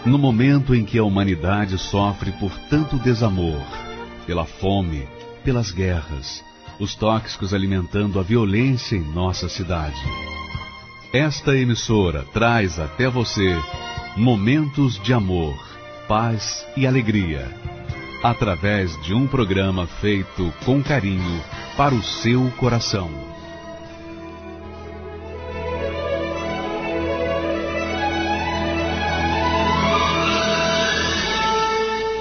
No momento em que a humanidade sofre por tanto desamor, pela fome, pelas guerras, os tóxicos alimentando a violência em nossa cidade. Esta emissora traz até você momentos de amor, paz e alegria, através de um programa feito com carinho para o seu coração.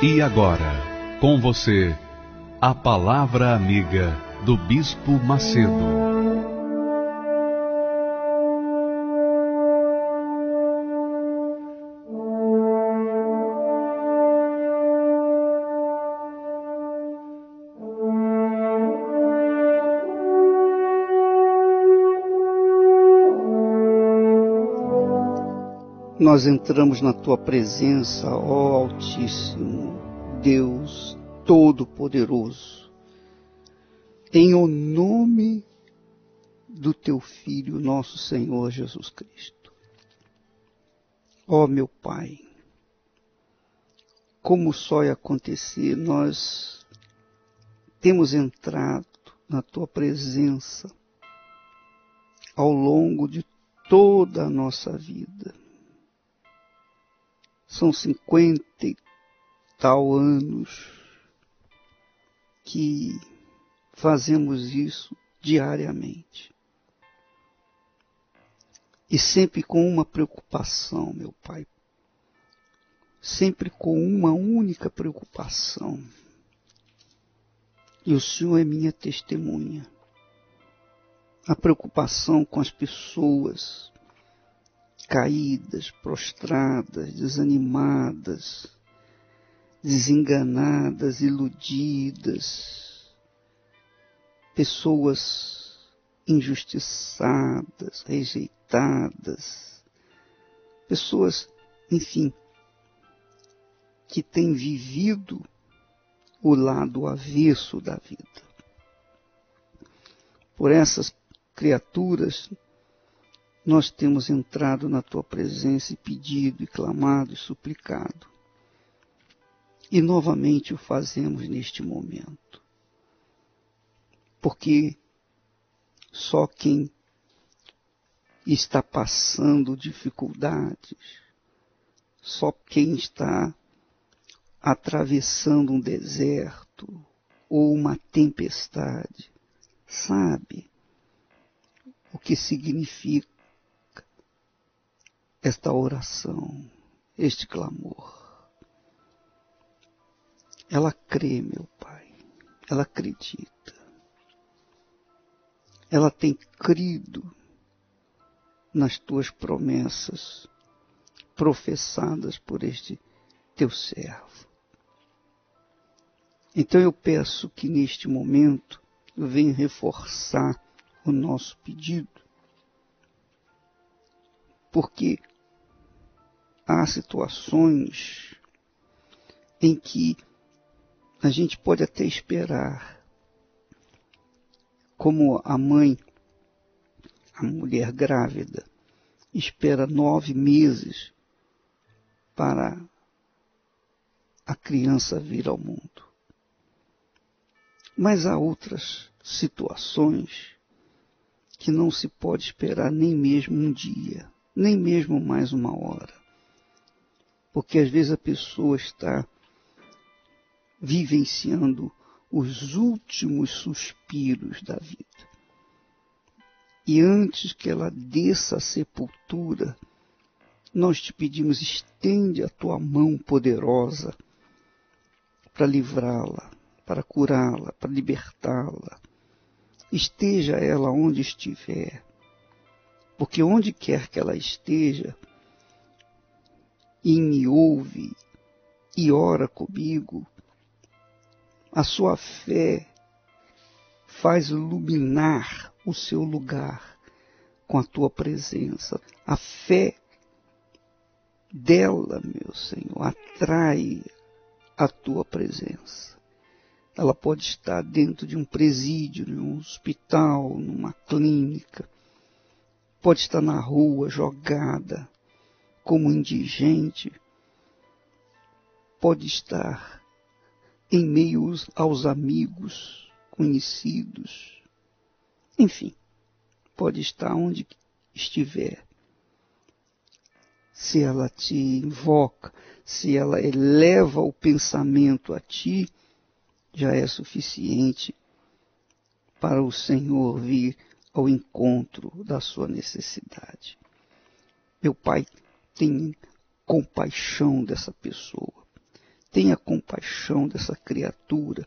E agora, com você, a Palavra Amiga do Bispo Macedo. Nós entramos na Tua presença, ó Altíssimo Deus Todo-Poderoso, em o nome do Teu Filho, nosso Senhor Jesus Cristo. Ó meu Pai, como só ia acontecer, nós temos entrado na Tua presença ao longo de toda a nossa vida. São 50 e tal anos que fazemos isso diariamente. E sempre com uma preocupação, meu Pai. Sempre com uma única preocupação. E o Senhor é minha testemunha. A preocupação com as pessoas caídas, prostradas, desanimadas, desenganadas, iludidas, pessoas injustiçadas, rejeitadas, pessoas, enfim, que têm vivido o lado avesso da vida. Por essas criaturas, nós temos entrado na Tua presença e pedido, e clamado, e suplicado. E novamente o fazemos neste momento. Porque só quem está passando dificuldades, só quem está atravessando um deserto ou uma tempestade, sabe o que significa esta oração, este clamor. Ela crê, meu Pai, ela acredita. Ela tem crido nas Tuas promessas professadas por este Teu servo. Então eu peço que neste momento venha reforçar o nosso pedido, porque há situações em que a gente pode até esperar, como a mãe, a mulher grávida, espera 9 meses para a criança vir ao mundo. Mas há outras situações que não se pode esperar nem mesmo um dia, nem mesmo mais uma hora. Porque às vezes a pessoa está vivenciando os últimos suspiros da vida. E antes que ela desça à sepultura, nós te pedimos, estende a Tua mão poderosa para livrá-la, para curá-la, para libertá-la. Esteja ela onde estiver, porque onde quer que ela esteja, e me ouve e ora comigo, a sua fé faz iluminar o seu lugar com a Tua presença. A fé dela, meu Senhor, atrai a Tua presença. Ela pode estar dentro de um presídio, de um hospital, numa clínica, pode estar na rua, jogada, como indigente, pode estar em meio aos amigos, conhecidos, enfim, pode estar onde estiver. Se ela te invoca, se ela eleva o pensamento a ti, já é suficiente para o Senhor vir ao encontro da sua necessidade. Meu Pai, tenha compaixão dessa pessoa. Tenha compaixão dessa criatura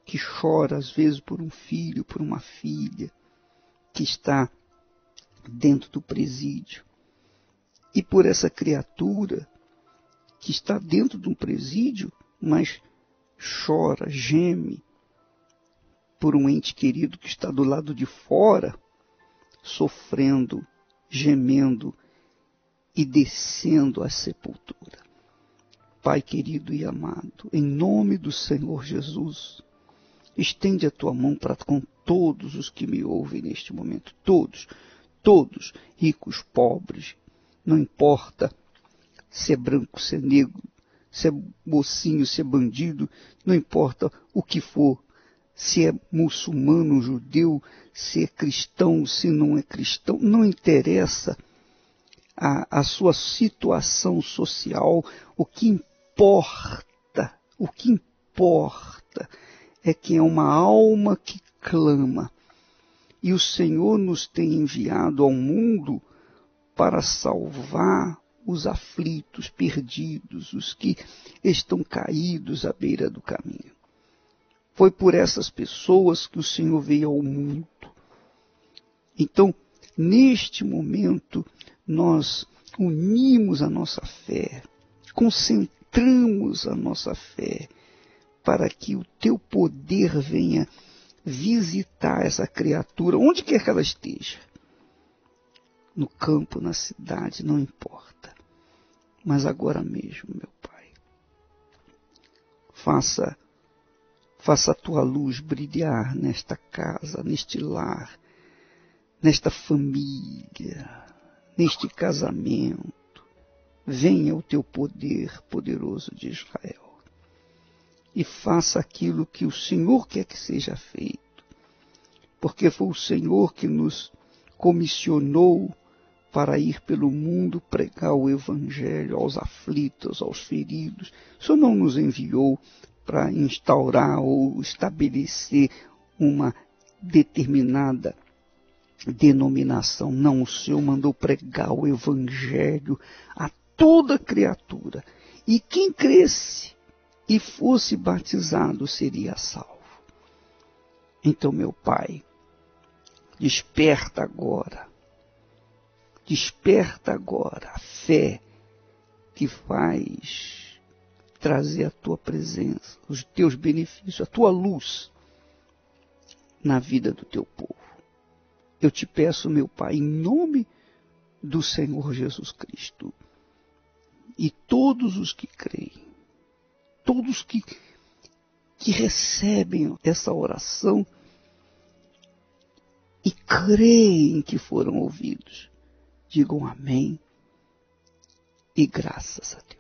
que chora às vezes por um filho, por uma filha, que está dentro do presídio. E por essa criatura que está dentro de um presídio, mas chora, geme por um ente querido que está do lado de fora, sofrendo, gemendo e descendo à sepultura. Pai querido e amado, em nome do Senhor Jesus, estende a tua mão para com todos os que me ouvem neste momento, todos, ricos, pobres, não importa se é branco, se é negro, se é mocinho, se é bandido, não importa o que for, se é muçulmano, judeu, se é cristão, se não é cristão, não interessa a sua situação social, o que importa é que é uma alma que clama. E o Senhor nos tem enviado ao mundo para salvar os aflitos, perdidos, os que estão caídos à beira do caminho. Foi por essas pessoas que o Senhor veio ao mundo. Então, neste momento, nós unimos a nossa fé, concentramos a nossa fé, para que o teu poder venha visitar essa criatura, onde quer que ela esteja. No campo, na cidade, não importa. Mas agora mesmo, meu Pai, faça a tua luz brilhar nesta casa, neste lar, nesta família, neste casamento. Venha o teu poder poderoso de Israel e faça aquilo que o Senhor quer que seja feito, porque foi o Senhor que nos comissionou para ir pelo mundo pregar o Evangelho aos aflitos, aos feridos. O Senhor não nos enviou para instaurar ou estabelecer uma determinada denominação. Não, o Senhor mandou pregar o Evangelho a toda criatura. E quem cresce e fosse batizado seria salvo. Então, meu Pai, desperta agora a fé que faz trazer a tua presença, os teus benefícios, a tua luz na vida do teu povo. Eu te peço, meu Pai, em nome do Senhor Jesus Cristo, e todos os que creem, todos que recebem essa oração e creem que foram ouvidos, digam amém e graças a Deus.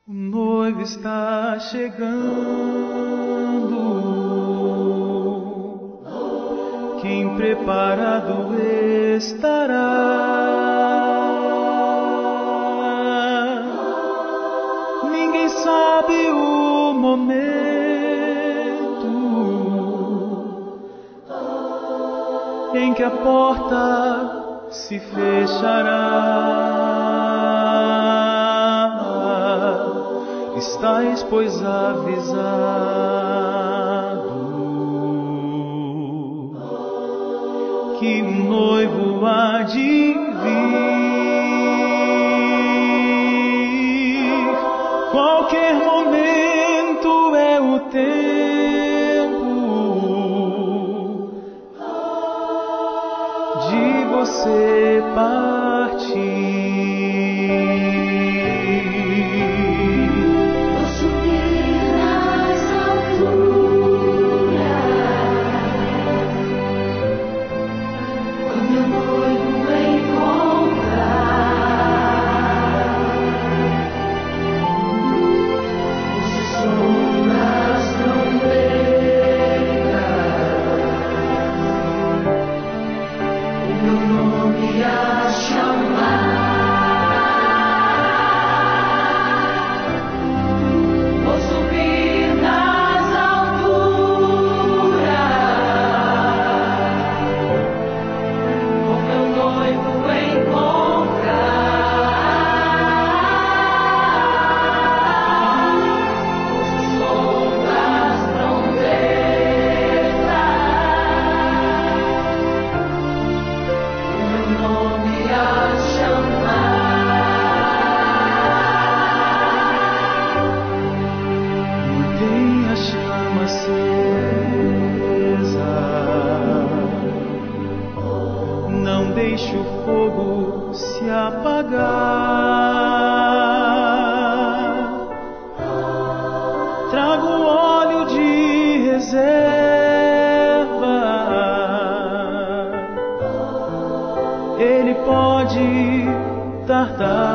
O noivo está chegando, quem preparado estará. Ninguém sabe o momento em que a porta se fechará. Estais, pois, avisado que o noivo há de vir. Qualquer momento é o tempo de você partir. não deixe o fogo se apagar. Trago óleo de reserva, ele pode tardar.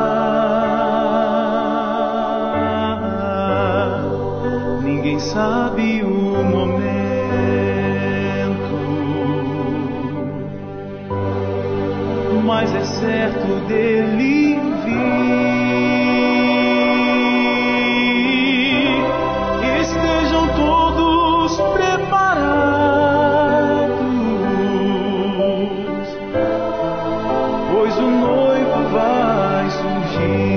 Ninguém sabe o momento, mas é certo dele vir. Estejam todos preparados, pois o noivo vai surgir.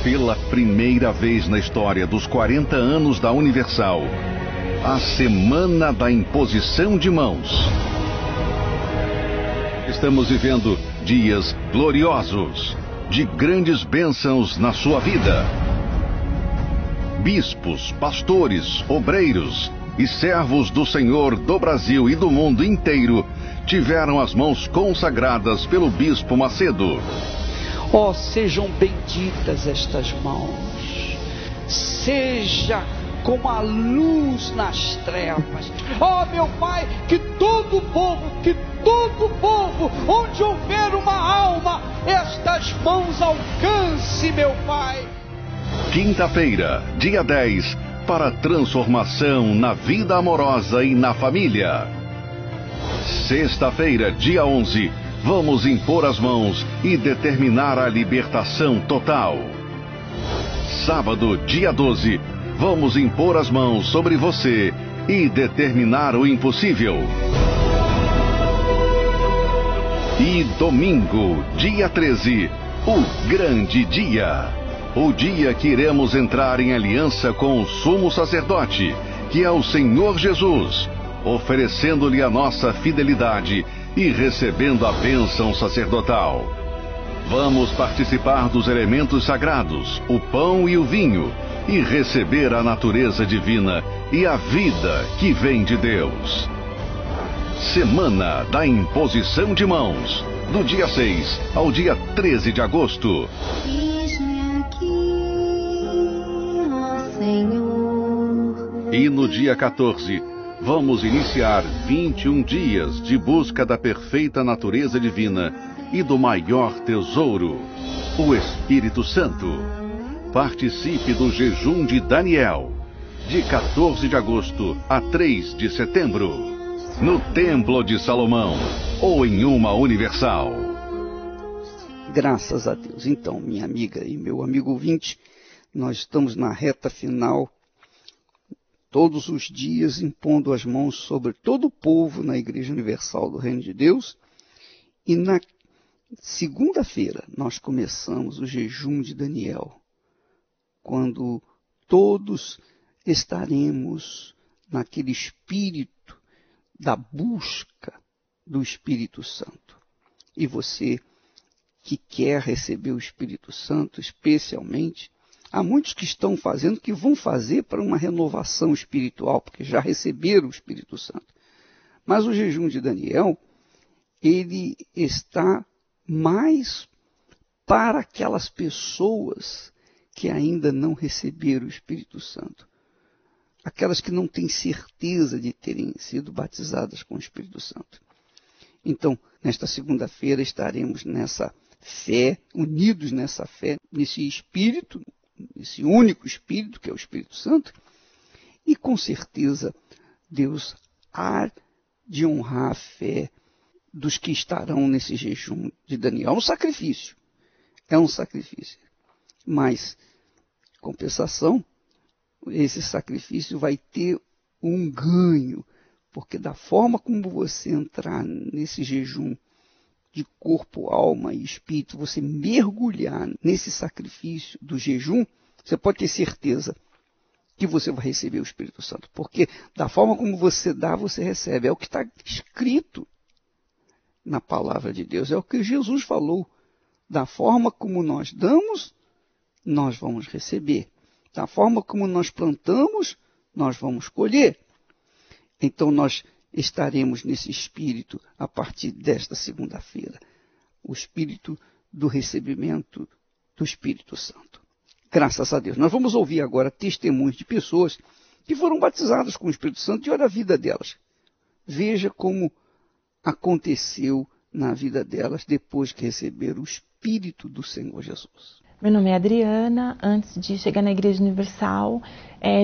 Pela primeira vez na história dos 40 anos da Universal, a Semana da Imposição de Mãos. Estamos vivendo dias gloriosos, de grandes bênçãos na sua vida. Bispos, pastores, obreiros e servos do Senhor do Brasil e do mundo inteiro tiveram as mãos consagradas pelo Bispo Macedo. Oh, sejam benditas estas mãos, seja como a luz nas trevas. Oh, meu Pai, que todo povo, onde houver uma alma, estas mãos alcance, meu Pai. Quinta-feira, dia 10, para transformação na vida amorosa e na família. Sexta-feira, dia 11, vamos impor as mãos e determinar a libertação total. Sábado, dia 12, vamos impor as mãos sobre você e determinar o impossível. E domingo, dia 13, o grande dia. O dia que iremos entrar em aliança com o sumo sacerdote, que é o Senhor Jesus, oferecendo-lhe a nossa fidelidade e recebendo a bênção sacerdotal. Vamos participar dos elementos sagrados, o pão e o vinho, e receber a natureza divina e a vida que vem de Deus. Semana da Imposição de Mãos, do dia 6 ao dia 13 de agosto. Eis-me aqui, ó Senhor. E no dia 14, vamos iniciar 21 dias de busca da perfeita natureza divina e do maior tesouro, o Espírito Santo. Participe do jejum de Daniel, de 14 de agosto a 3 de setembro, no Templo de Salomão ou em uma Universal. Graças a Deus. Então, minha amiga e meu amigo ouvinte, nós estamos na reta final, todos os dias impondo as mãos sobre todo o povo na Igreja Universal do Reino de Deus. E na segunda-feira nós começamos o jejum de Daniel, quando todos estaremos naquele espírito da busca do Espírito Santo. E você que quer receber o Espírito Santo, especialmente, há muitos que estão fazendo, que vão fazer para uma renovação espiritual, porque já receberam o Espírito Santo. Mas o jejum de Daniel, ele está mais para aquelas pessoas que ainda não receberam o Espírito Santo. Aquelas que não têm certeza de terem sido batizadas com o Espírito Santo. Então, nesta segunda-feira estaremos nessa fé, unidos nessa fé, nesse Espírito, esse único Espírito, que é o Espírito Santo, e com certeza Deus há de honrar a fé dos que estarão nesse jejum de Daniel. É um sacrifício, mas, em compensação, esse sacrifício vai ter um ganho, porque da forma como você entrar nesse jejum de corpo, alma e espírito, você mergulhar nesse sacrifício do jejum, você pode ter certeza que você vai receber o Espírito Santo. Porque da forma como você dá, você recebe. É o que está escrito na palavra de Deus. É o que Jesus falou. Da forma como nós damos, nós vamos receber. Da forma como nós plantamos, nós vamos colher. Então nós estaremos nesse espírito a partir desta segunda-feira. O espírito do recebimento do Espírito Santo. Graças a Deus. Nós vamos ouvir agora testemunhos de pessoas que foram batizadas com o Espírito Santo e olha a vida delas. Veja como aconteceu na vida delas depois que receberam o Espírito do Senhor Jesus. Meu nome é Adriana. Antes de chegar na Igreja Universal,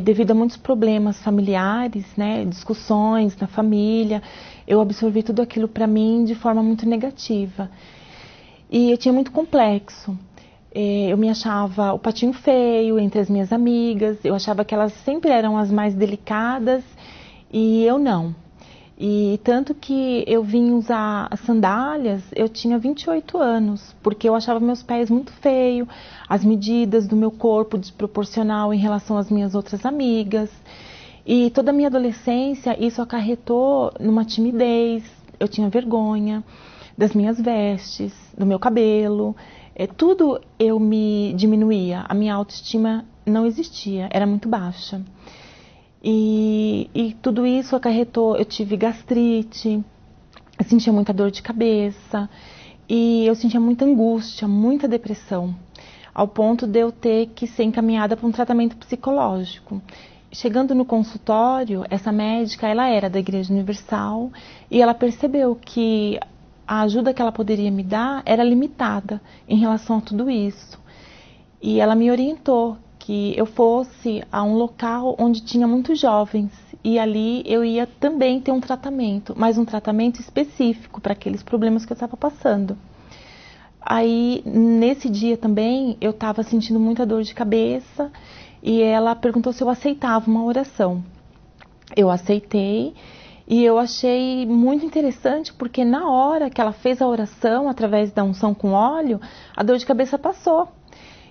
devido a muitos problemas familiares, discussões na família, eu absorvi tudo aquilo para mim de forma muito negativa. E eu tinha muito complexo. Eu me achava o patinho feio entre as minhas amigas, eu achava que elas sempre eram as mais delicadas e eu não. E tanto que eu vim usar as sandálias, eu tinha 28 anos, porque eu achava meus pés muito feios, as medidas do meu corpo desproporcional em relação às minhas outras amigas. E toda a minha adolescência, isso acarretou numa timidez, eu tinha vergonha das minhas vestes, do meu cabelo, tudo eu me diminuía, a minha autoestima não existia, era muito baixa. E tudo isso acarretou, eu tive gastrite, eu sentia muita dor de cabeça e eu sentia muita angústia, muita depressão, ao ponto de eu ter que ser encaminhada para um tratamento psicológico. Chegando no consultório, essa médica, ela era da Igreja Universal e ela percebeu que a ajuda que ela poderia me dar era limitada em relação a tudo isso. E ela me orientou que eu fosse a um local onde tinha muitos jovens e ali eu ia também ter um tratamento, mas um tratamento específico para aqueles problemas que eu estava passando. Aí, nesse dia também, eu estava sentindo muita dor de cabeça e ela perguntou se eu aceitava uma oração. Eu aceitei e eu achei muito interessante porque na hora que ela fez a oração, através da unção com óleo, a dor de cabeça passou.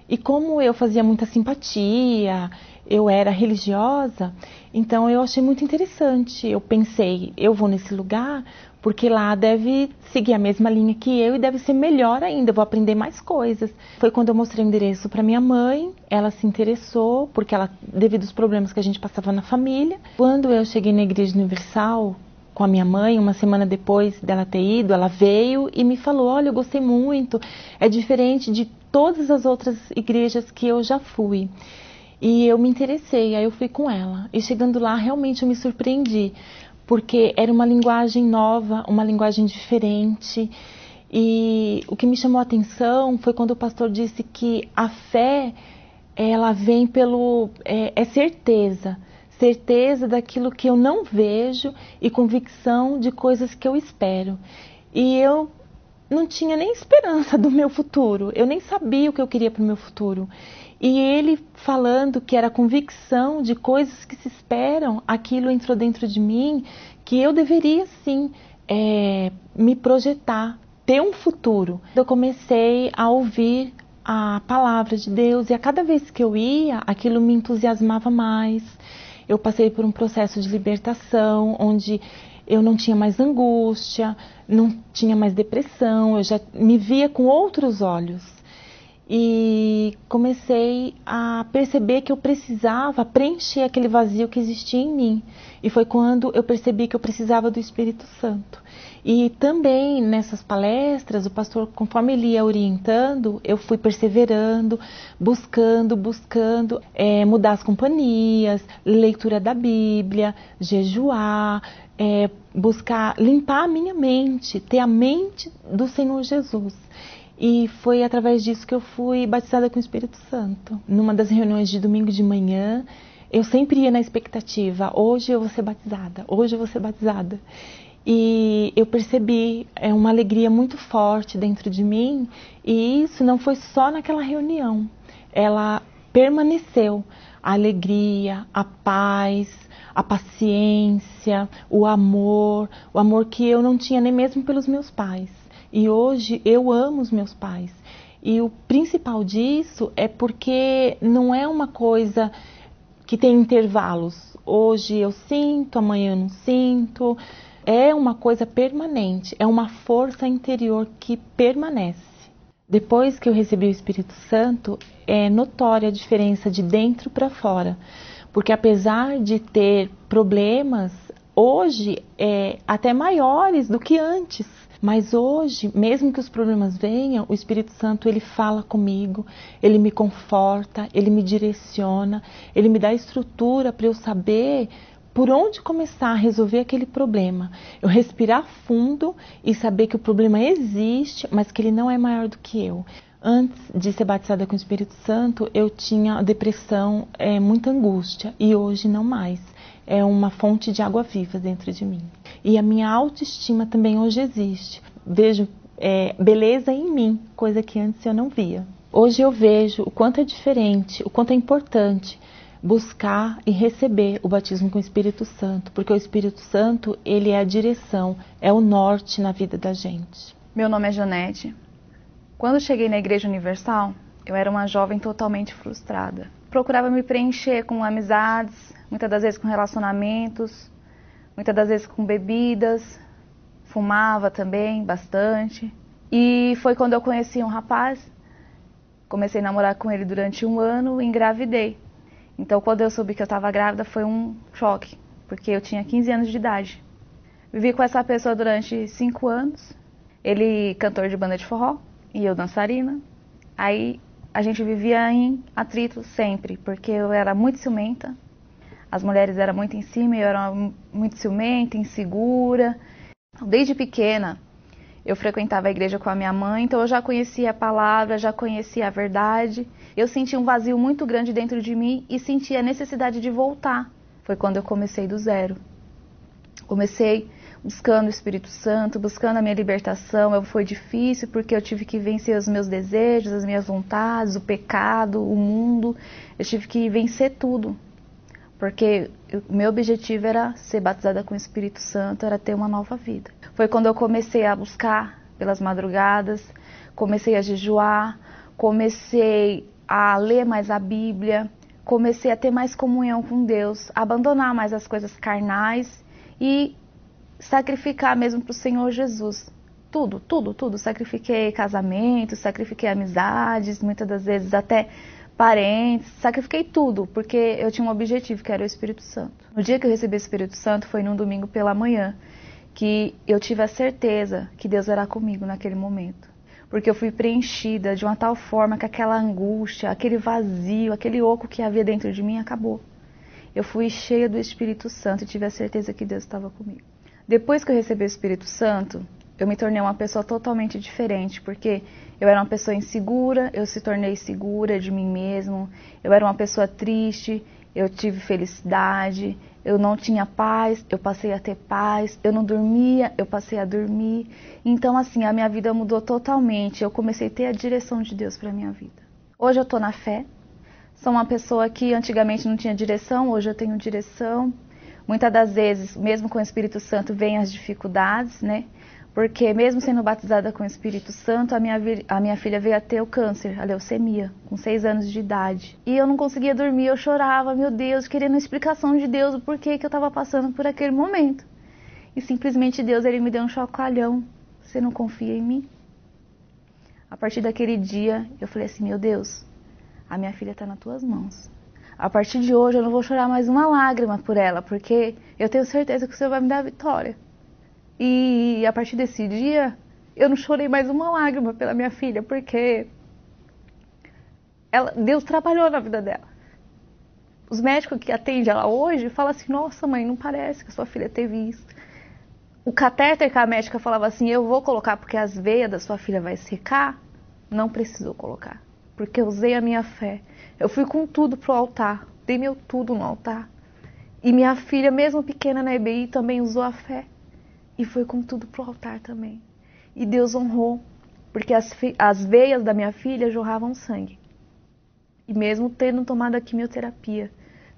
E como eu fazia muita simpatia, eu era religiosa, então eu achei muito interessante. Eu pensei, eu vou nesse lugar porque lá deve seguir a mesma linha que eu e deve ser melhor ainda, eu vou aprender mais coisas. Foi quando eu mostrei o endereço para minha mãe, ela se interessou, porque ela, devido aos problemas que a gente passava na família. Quando eu cheguei na Igreja Universal com a minha mãe, uma semana depois dela ter ido, ela veio e me falou, olha, eu gostei muito, é diferente de todas as outras igrejas que eu já fui. E eu me interessei, aí eu fui com ela. E chegando lá, realmente eu me surpreendi, porque era uma linguagem nova, uma linguagem diferente. E o que me chamou a atenção foi quando o pastor disse que a fé, ela vem pelo... é certeza. Certeza daquilo que eu não vejo e convicção de coisas que eu espero. E eu não tinha nem esperança do meu futuro. Eu nem sabia o que eu queria para o meu futuro. E ele falando que era convicção de coisas que se esperam, aquilo entrou dentro de mim, que eu deveria sim me projetar, ter um futuro. Eu comecei a ouvir a palavra de Deus e a cada vez que eu ia, aquilo me entusiasmava mais. Eu passei por um processo de libertação, onde eu não tinha mais angústia, não tinha mais depressão, eu já me via com outros olhos. E comecei a perceber que eu precisava preencher aquele vazio que existia em mim. E foi quando eu percebi que eu precisava do Espírito Santo. E também nessas palestras, o pastor, conforme ele ia orientando, eu fui perseverando, buscando, mudar as companhias, leitura da Bíblia, jejuar, buscar limpar a minha mente, ter a mente do Senhor Jesus. E foi através disso que eu fui batizada com o Espírito Santo. Numa das reuniões de domingo de manhã, eu sempre ia na expectativa, hoje eu vou ser batizada, hoje eu vou ser batizada. E eu percebi uma alegria muito forte dentro de mim, e isso não foi só naquela reunião, ela permaneceu. A alegria, a paz, a paciência, o amor que eu não tinha nem mesmo pelos meus pais. E hoje eu amo os meus pais. E o principal disso é porque não é uma coisa que tem intervalos. Hoje eu sinto, amanhã eu não sinto. É uma coisa permanente, é uma força interior que permanece. Depois que eu recebi o Espírito Santo, é notória a diferença de dentro para fora. Porque apesar de ter problemas, hoje até maiores do que antes. Mas hoje, mesmo que os problemas venham, o Espírito Santo, ele fala comigo, ele me conforta, ele me direciona, ele me dá estrutura para eu saber por onde começar a resolver aquele problema. Eu respirar fundo e saber que o problema existe, mas que ele não é maior do que eu. Antes de ser batizada com o Espírito Santo, eu tinha depressão, muita angústia, e hoje não mais. É uma fonte de água viva dentro de mim. E a minha autoestima também hoje existe. Vejo beleza em mim, coisa que antes eu não via. Hoje eu vejo o quanto é diferente, o quanto é importante buscar e receber o batismo com o Espírito Santo, porque o Espírito Santo, ele é a direção, é o norte na vida da gente. Meu nome é Janete. Quando cheguei na Igreja Universal, eu era uma jovem totalmente frustrada. Procurava me preencher com amizades, muitas das vezes com relacionamentos, muitas das vezes com bebidas, fumava também bastante. E foi quando eu conheci um rapaz, comecei a namorar com ele durante 1 ano e engravidei. Então quando eu soube que eu estava grávida foi um choque, porque eu tinha 15 anos de idade. Vivi com essa pessoa durante 5 anos, ele cantor de banda de forró e eu dançarina. Aí a gente vivia em atrito sempre, porque eu era muito ciumenta. As mulheres eram muito em cima e eu era muito ciumenta, insegura. Desde pequena, eu frequentava a igreja com a minha mãe, então eu já conhecia a palavra, já conhecia a verdade. Eu sentia um vazio muito grande dentro de mim e sentia a necessidade de voltar. Foi quando eu comecei do zero. Comecei buscando o Espírito Santo, buscando a minha libertação. Foi difícil porque eu tive que vencer os meus desejos, as minhas vontades, o pecado, o mundo. Eu tive que vencer tudo. Porque o meu objetivo era ser batizada com o Espírito Santo, era ter uma nova vida. Foi quando eu comecei a buscar pelas madrugadas, comecei a jejuar, comecei a ler mais a Bíblia, comecei a ter mais comunhão com Deus, abandonar mais as coisas carnais e sacrificar mesmo para o Senhor Jesus. Tudo. Sacrifiquei casamento, sacrifiquei amizades, muitas das vezes até parentes, sacrifiquei tudo, porque eu tinha um objetivo, que era o Espírito Santo. No dia que eu recebi o Espírito Santo, foi num domingo pela manhã, que eu tive a certeza que Deus era comigo naquele momento. Porque eu fui preenchida de uma tal forma que aquela angústia, aquele vazio, aquele oco que havia dentro de mim acabou. Eu fui cheia do Espírito Santo e tive a certeza que Deus estava comigo. Depois que eu recebi o Espírito Santo, eu me tornei uma pessoa totalmente diferente, porque eu era uma pessoa insegura, eu se tornei segura de mim mesmo, eu era uma pessoa triste, eu tive felicidade, eu não tinha paz, eu passei a ter paz, eu não dormia, eu passei a dormir. Então, assim, a minha vida mudou totalmente, eu comecei a ter a direção de Deus para a minha vida. Hoje eu estou na fé, sou uma pessoa que antigamente não tinha direção, hoje eu tenho direção. Muitas das vezes, mesmo com o Espírito Santo, vêm as dificuldades, né? Porque mesmo sendo batizada com o Espírito Santo, a minha filha veio a ter o câncer, a leucemia, com 6 anos de idade. E eu não conseguia dormir, eu chorava, meu Deus, querendo uma explicação de Deus, o porquê que eu estava passando por aquele momento. E simplesmente Deus, Ele me deu um chocalhão. Você não confia em mim? A partir daquele dia, eu falei assim, meu Deus, a minha filha está nas tuas mãos. A partir de hoje, eu não vou chorar mais uma lágrima por ela, porque eu tenho certeza que o Senhor vai me dar a vitória. E a partir desse dia, eu não chorei mais uma lágrima pela minha filha, porque Deus trabalhou na vida dela. Os médicos que atendem ela hoje falam assim, nossa mãe, não parece que a sua filha teve isso. O catéter que a médica falava assim, eu vou colocar porque as veias da sua filha vai secar, não precisou colocar, porque eu usei a minha fé. Eu fui com tudo pro altar, dei meu tudo no altar. E minha filha, mesmo pequena na EBI, também usou a fé. E foi com tudo pro altar também. E Deus honrou, porque as veias da minha filha jorravam sangue. E mesmo tendo tomado a quimioterapia,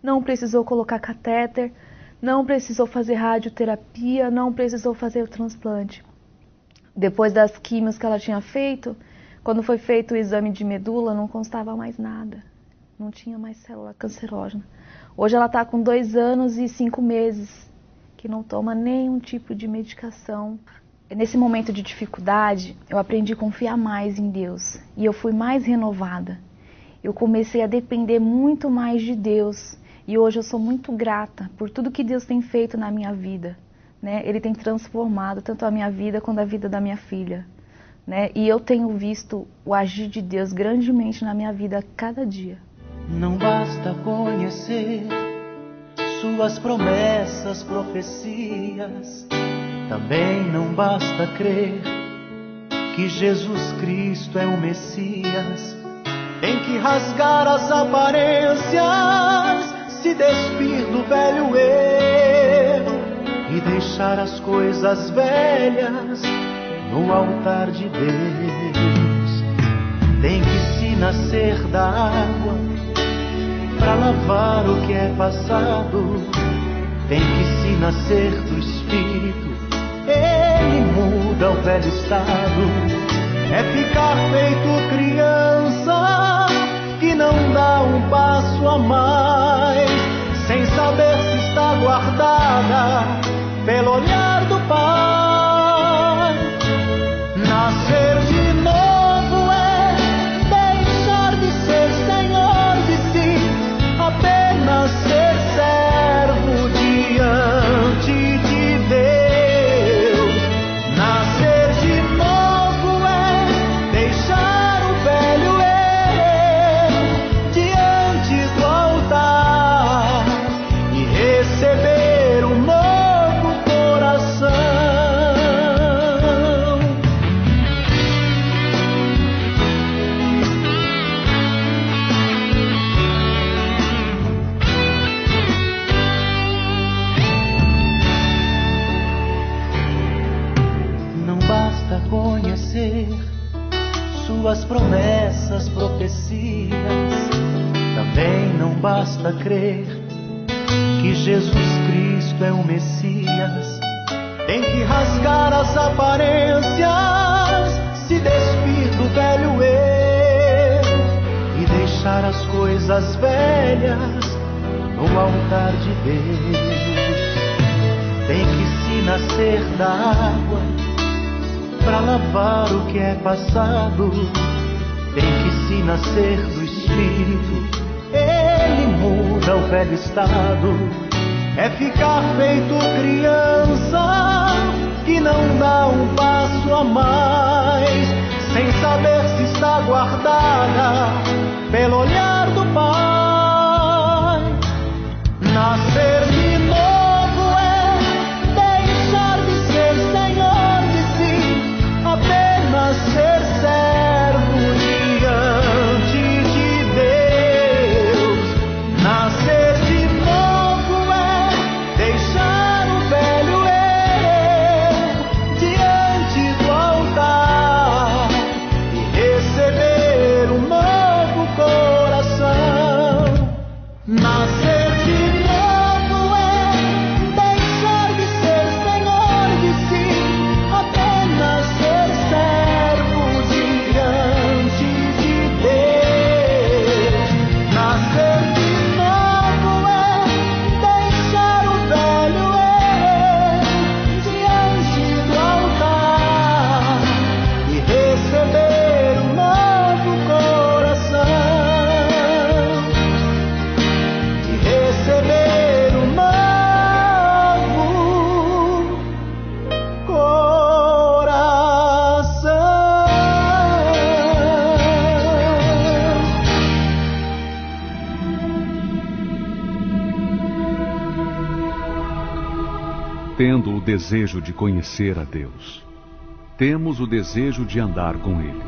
não precisou colocar catéter, não precisou fazer radioterapia, não precisou fazer o transplante. Depois das químios que ela tinha feito, quando foi feito o exame de medula, não constava mais nada. Não tinha mais célula cancerógena. Hoje ela está com 2 anos e 5 meses. Que não toma nenhum tipo de medicação. Nesse momento de dificuldade, eu aprendi a confiar mais em Deus. E eu fui mais renovada. Eu comecei a depender muito mais de Deus. E hoje eu sou muito grata por tudo que Deus tem feito na minha vida. Né? Ele tem transformado tanto a minha vida quanto a vida da minha filha. Né? E eu tenho visto o agir de Deus grandemente na minha vida a cada dia. Não basta conhecer suas promessas, profecias, também não basta crer que Jesus Cristo é o Messias. Tem que rasgar as aparências, se despir do velho eu e deixar as coisas velhas no altar de Deus. Tem que se nascer da água para lavar o que é passado, tem que se nascer do Espírito, Ele muda o velho estado. É ficar feito criança, que não dá um passo a mais, sem saber se está guardada pelo olhar do Pai. Nascer de novo é deixar de ser senhor de si, apenas ser servo diante de Deus. Nascer de novo é deixar o velho eu diante do altar e receber um novo coração. Conhecer suas promessas, profecias, também não basta crer que Jesus Cristo é o Messias. Tem que rasgar as aparências, se despir do velho eu e deixar as coisas velhas no altar de Deus. Tem que se nascer da água pra lavar o que é passado. Tem que se nascer do Espírito, ele muda o velho estado. É ficar feito criança que não dá um passo a mais, sem saber se está guardada pelo olhar do Pai. Nascer de novo é deixar de ser senhor de si, apenas ser servo diante de Deus. Nascer de novo é deixar o velho eu diante do altar e receber um novo coração. Nascer de novo é deixar de ser senhor de si, apenas ser servo diante de Deus. Nascer de novo é deixar o velho eu diante do altar e receber um novo coração. E receber um novo coração. Tendo o desejo de conhecer a Deus, temos o desejo de andar com Ele,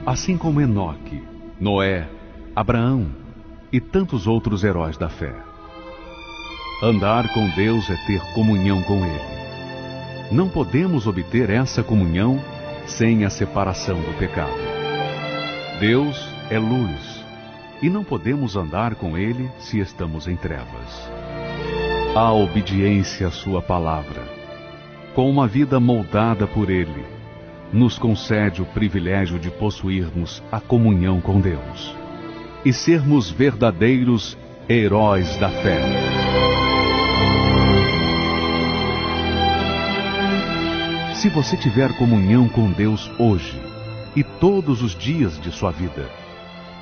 assim como Enoque, Noé, Abraão e tantos outros heróis da fé. Andar com Deus é ter comunhão com Ele. Não podemos obter essa comunhão sem a separação do pecado. Deus é luz, e não podemos andar com Ele se estamos em trevas. A obediência à sua palavra, com uma vida moldada por Ele, nos concede o privilégio de possuirmos a comunhão com Deus e sermos verdadeiros heróis da fé. Se você tiver comunhão com Deus hoje e todos os dias de sua vida,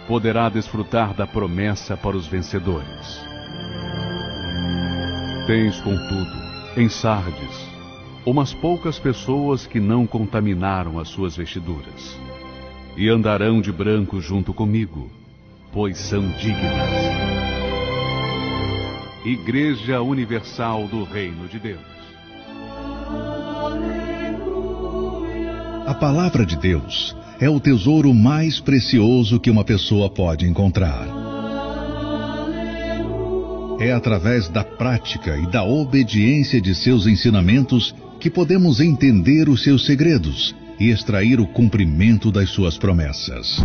poderá desfrutar da promessa para os vencedores. Tens, contudo, em Sardes, umas poucas pessoas que não contaminaram as suas vestiduras, e andarão de branco junto comigo, pois são dignas. Igreja Universal do Reino de Deus. A palavra de Deus é o tesouro mais precioso que uma pessoa pode encontrar. É através da prática e da obediência de seus ensinamentos que podemos entender os seus segredos e extrair o cumprimento das suas promessas.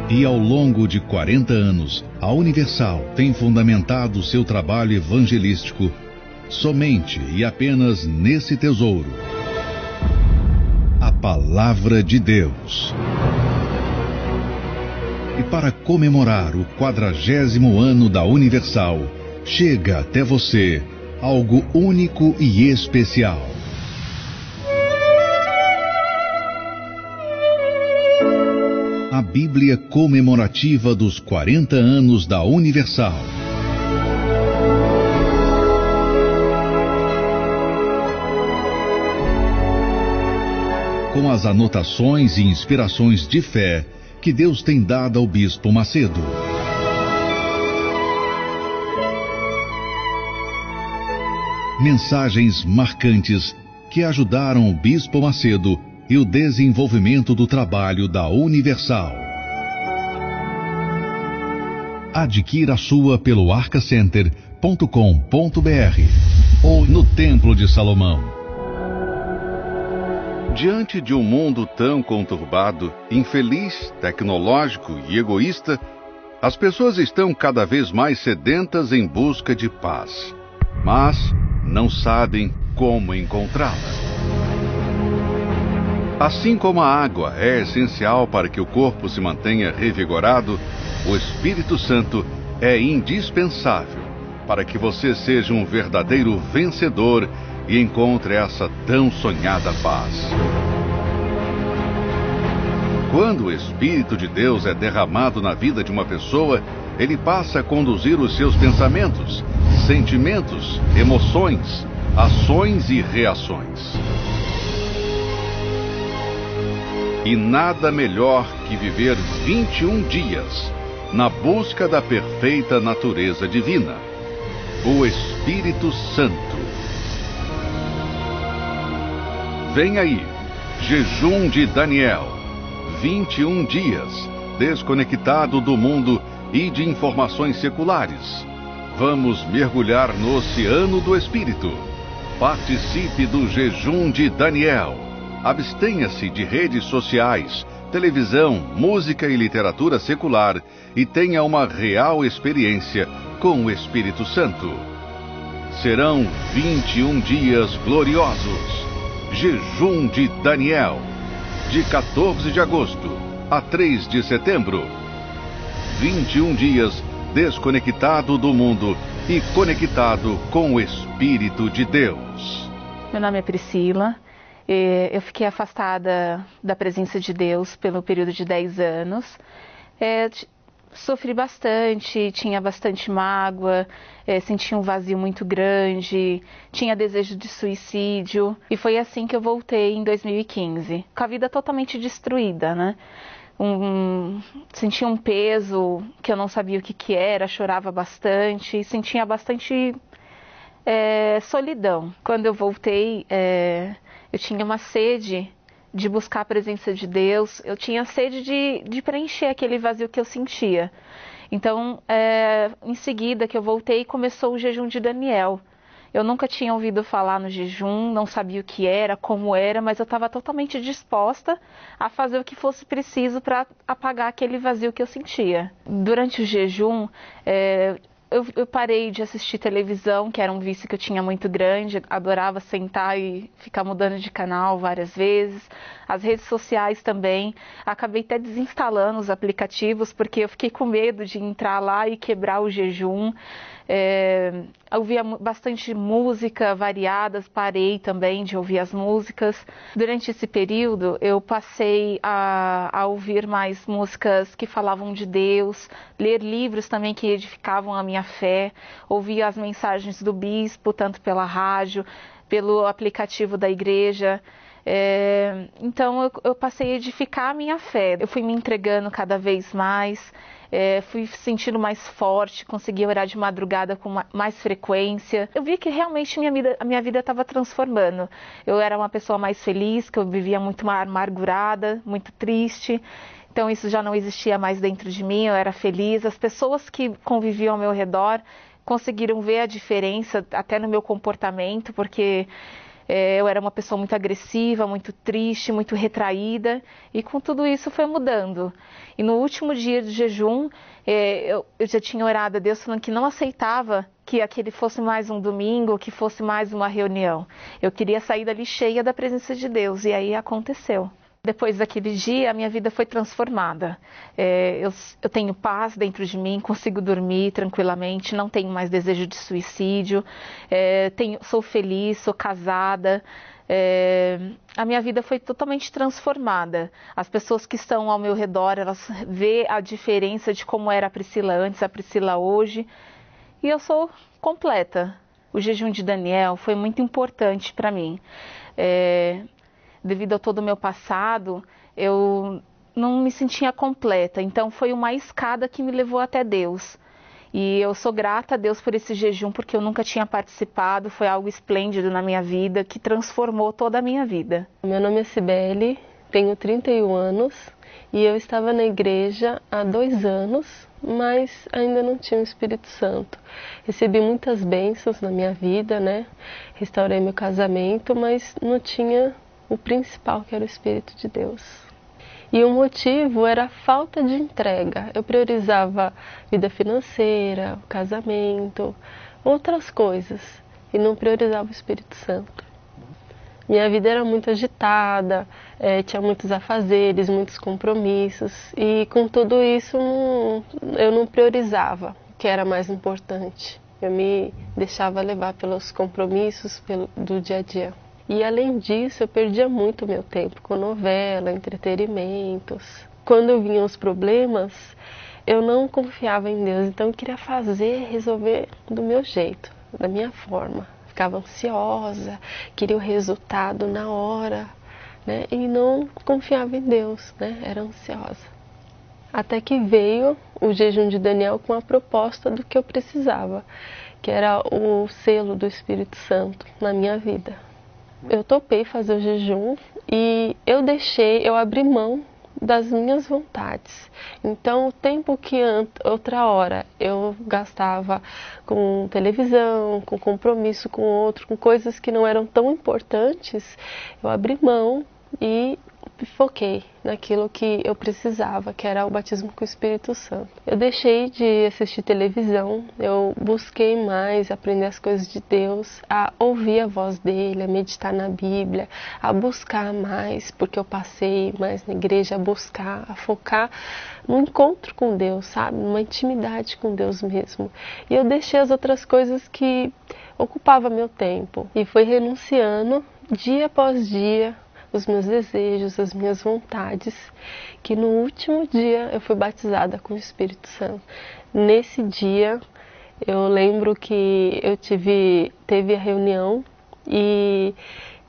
E ao longo de 40 anos, a Universal tem fundamentado seu trabalho evangelístico somente e apenas nesse tesouro, a Palavra de Deus. E para comemorar o 40º ano da Universal, chega até você algo único e especial. A Bíblia comemorativa dos 40 anos da Universal. Com as anotações e inspirações de fé que Deus tem dado ao Bispo Macedo. Mensagens marcantes que ajudaram o Bispo Macedo e o desenvolvimento do trabalho da Universal. Adquira a sua pelo arcacenter.com.br ou no Templo de Salomão. Diante de um mundo tão conturbado, infeliz, tecnológico e egoísta, as pessoas estão cada vez mais sedentas em busca de paz, mas não sabem como encontrá-la. Assim como a água é essencial para que o corpo se mantenha revigorado, o Espírito Santo é indispensável para que você seja um verdadeiro vencedor e encontre essa tão sonhada paz. Quando o Espírito de Deus é derramado na vida de uma pessoa, ele passa a conduzir os seus pensamentos, sentimentos, emoções, ações e reações. E nada melhor que viver 21 dias na busca da perfeita natureza divina, o Espírito Santo. Vem aí, Jejum de Daniel, 21 dias, desconectado do mundo e de informações seculares. Vamos mergulhar no oceano do Espírito. Participe do Jejum de Daniel. Abstenha-se de redes sociais, televisão, música e literatura secular e tenha uma real experiência com o Espírito Santo. Serão 21 dias gloriosos. Jejum de Daniel, de 14 de agosto a 3 de setembro. 21 dias desconectado do mundo e conectado com o Espírito de Deus. Meu nome é Priscila. Eu fiquei afastada da presença de Deus pelo período de 10 anos. Sofri bastante, tinha bastante mágoa, sentia um vazio muito grande, tinha desejo de suicídio. E foi assim que eu voltei em 2015, com a vida totalmente destruída, né? Sentia um peso que eu não sabia o que era, chorava bastante, sentia bastante solidão. Quando eu voltei, eu tinha uma sede de buscar a presença de Deus, eu tinha sede de preencher aquele vazio que eu sentia. Então, em seguida que eu voltei, começou o jejum de Daniel. Eu nunca tinha ouvido falar no jejum, não sabia o que era, como era, mas eu estava totalmente disposta a fazer o que fosse preciso para apagar aquele vazio que eu sentia. Durante o jejum, eu parei de assistir televisão, que era um vício que eu tinha muito grande, adorava sentar e ficar mudando de canal várias vezes. As redes sociais também, acabei até desinstalando os aplicativos, porque eu fiquei com medo de entrar lá e quebrar o jejum. Eu ouvia bastante música variada, parei também de ouvir as músicas. Durante esse período eu passei a ouvir mais músicas que falavam de Deus, ler livros também que edificavam a minha fé, ouvir as mensagens do bispo, tanto pela rádio, pelo aplicativo da igreja. Então eu passei a edificar a minha fé, eu fui me entregando cada vez mais, fui sentindo mais forte, conseguia orar de madrugada com mais frequência. Eu vi que realmente a minha vida estava transformando. Eu era uma pessoa mais feliz, que eu vivia muito amargurada, muito triste. Então isso já não existia mais dentro de mim, eu era feliz. As pessoas que conviviam ao meu redor conseguiram ver a diferença até no meu comportamento, porque eu era uma pessoa muito agressiva, muito triste, muito retraída, e com tudo isso foi mudando. E no último dia do jejum, eu já tinha orado a Deus falando que não aceitava que aquele fosse mais um domingo, que fosse mais uma reunião. Eu queria sair dali cheia da presença de Deus, e aí aconteceu. Depois daquele dia, a minha vida foi transformada. Eu tenho paz dentro de mim, consigo dormir tranquilamente, não tenho mais desejo de suicídio, sou feliz, sou casada. A minha vida foi totalmente transformada. As pessoas que estão ao meu redor, elas veem a diferença de como era a Priscila antes, a Priscila hoje. E eu sou completa. O jejum de Daniel foi muito importante para mim. Devido a todo o meu passado, eu não me sentia completa. Então foi uma escada que me levou até Deus. E eu sou grata a Deus por esse jejum, porque eu nunca tinha participado. Foi algo esplêndido na minha vida, que transformou toda a minha vida. Meu nome é Cibele, tenho 31 anos e eu estava na igreja há 2 anos, mas ainda não tinha o Espírito Santo. Recebi muitas bênçãos na minha vida, né? Restaurei meu casamento, mas não tinha o principal, que era o Espírito de Deus. E o motivo era a falta de entrega. Eu priorizava vida financeira, o casamento, outras coisas, e não priorizava o Espírito Santo. Minha vida era muito agitada, tinha muitos afazeres, muitos compromissos, e com tudo isso eu não priorizava o que era mais importante. Eu me deixava levar pelos compromissos do dia a dia. E além disso, eu perdia muito meu tempo com novela, entretenimentos. Quando vinham os problemas, eu não confiava em Deus, então eu queria resolver do meu jeito, da minha forma. Ficava ansiosa, queria o resultado na hora, né? E não confiava em Deus, né? Era ansiosa. Até que veio o jejum de Daniel com a proposta do que eu precisava, que era o selo do Espírito Santo na minha vida. Eu topei fazer o jejum e eu abri mão das minhas vontades. Então, o tempo que outra hora eu gastava com televisão, com compromisso com outro, com coisas que não eram tão importantes, eu abri mão e foquei naquilo que eu precisava, que era o batismo com o Espírito Santo. Eu deixei de assistir televisão, eu busquei mais aprender as coisas de Deus, a ouvir a voz dele, a meditar na Bíblia, a buscar mais, porque eu passei mais na igreja, a buscar, a focar no encontro com Deus, sabe? Numa intimidade com Deus mesmo. E eu deixei as outras coisas que ocupavam meu tempo. E fui renunciando, dia após dia, os meus desejos, as minhas vontades, que no último dia eu fui batizada com o Espírito Santo. Nesse dia, eu lembro que eu teve a reunião e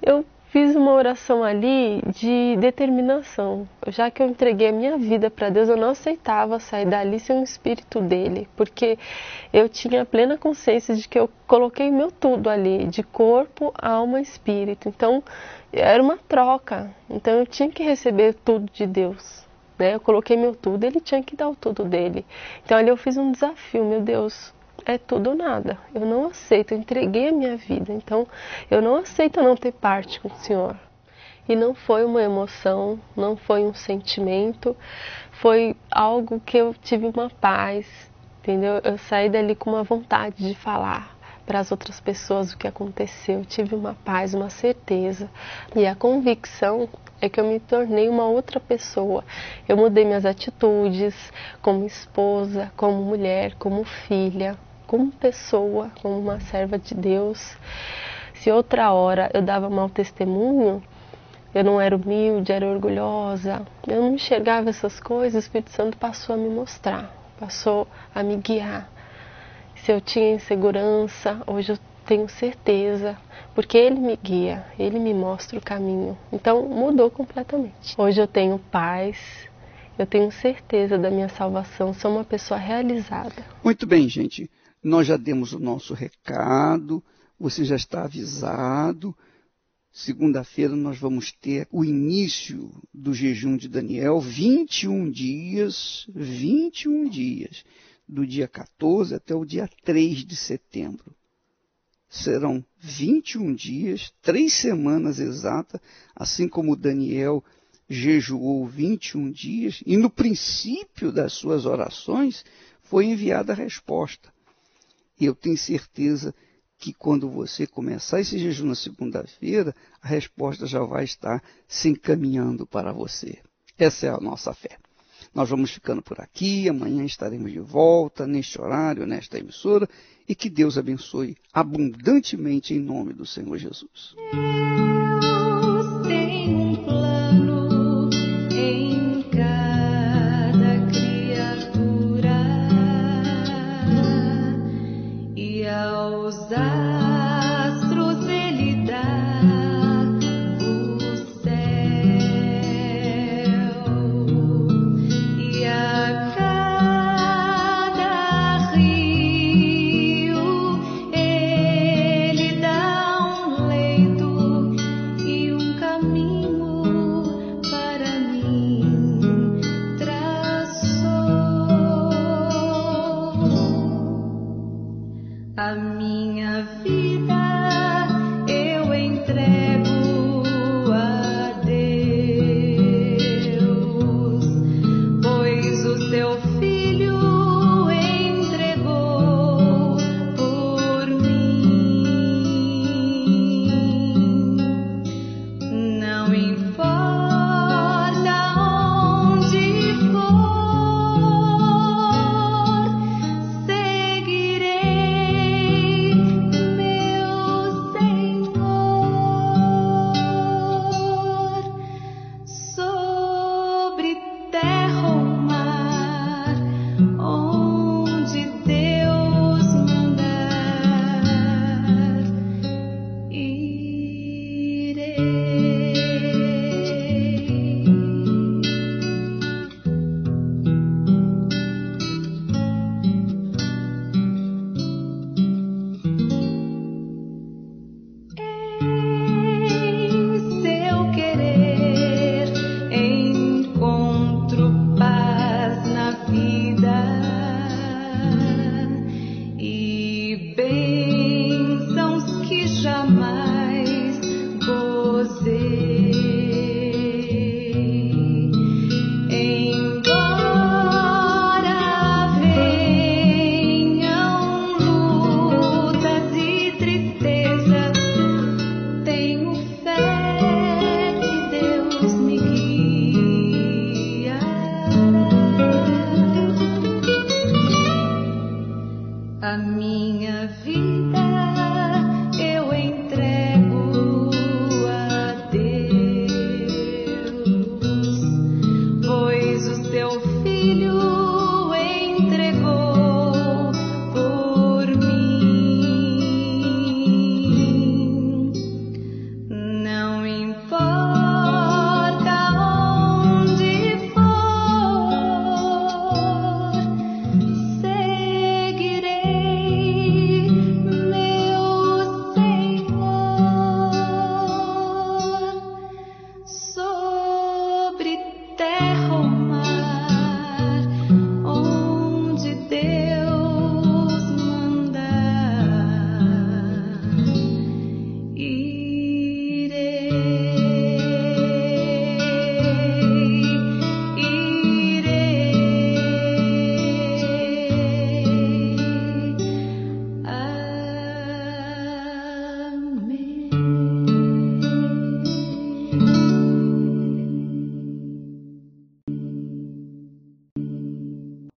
eu fiz uma oração ali de determinação. Já que eu entreguei a minha vida para Deus, eu não aceitava sair dali sem o Espírito dele, porque eu tinha plena consciência de que eu coloquei meu tudo ali, de corpo, alma e espírito. Então, era uma troca. Então, eu tinha que receber tudo de Deus, né? Eu coloquei meu tudo, ele tinha que dar o tudo dele. Então, ali eu fiz um desafio, meu Deus, é tudo ou nada. Eu não aceito, eu entreguei a minha vida. Então, eu não aceito não ter parte com o Senhor. E não foi uma emoção, não foi um sentimento, foi algo que eu tive uma paz, entendeu? Eu saí dali com uma vontade de falar para as outras pessoas o que aconteceu. Eu tive uma paz, uma certeza. E a convicção é que eu me tornei uma outra pessoa. Eu mudei minhas atitudes como esposa, como mulher, como filha, como pessoa, como uma serva de Deus. Se outra hora eu dava mau testemunho, eu não era humilde, era orgulhosa, eu não enxergava essas coisas, o Espírito Santo passou a me mostrar, passou a me guiar. Se eu tinha insegurança, hoje eu tenho certeza, porque Ele me guia, Ele me mostra o caminho. Então mudou completamente. Hoje eu tenho paz, eu tenho certeza da minha salvação, sou uma pessoa realizada. Muito bem, gente. Nós já demos o nosso recado, você já está avisado. Segunda-feira nós vamos ter o início do jejum de Daniel, 21 dias, do dia 14 até o dia 3 de setembro. Serão 21 dias, 3 semanas exatas, assim como Daniel jejuou 21 dias, e no princípio das suas orações foi enviada a resposta. E eu tenho certeza que quando você começar esse jejum na segunda-feira, a resposta já vai estar se encaminhando para você. Essa é a nossa fé. Nós vamos ficando por aqui, amanhã estaremos de volta, neste horário, nesta emissora, e que Deus abençoe abundantemente em nome do Senhor Jesus.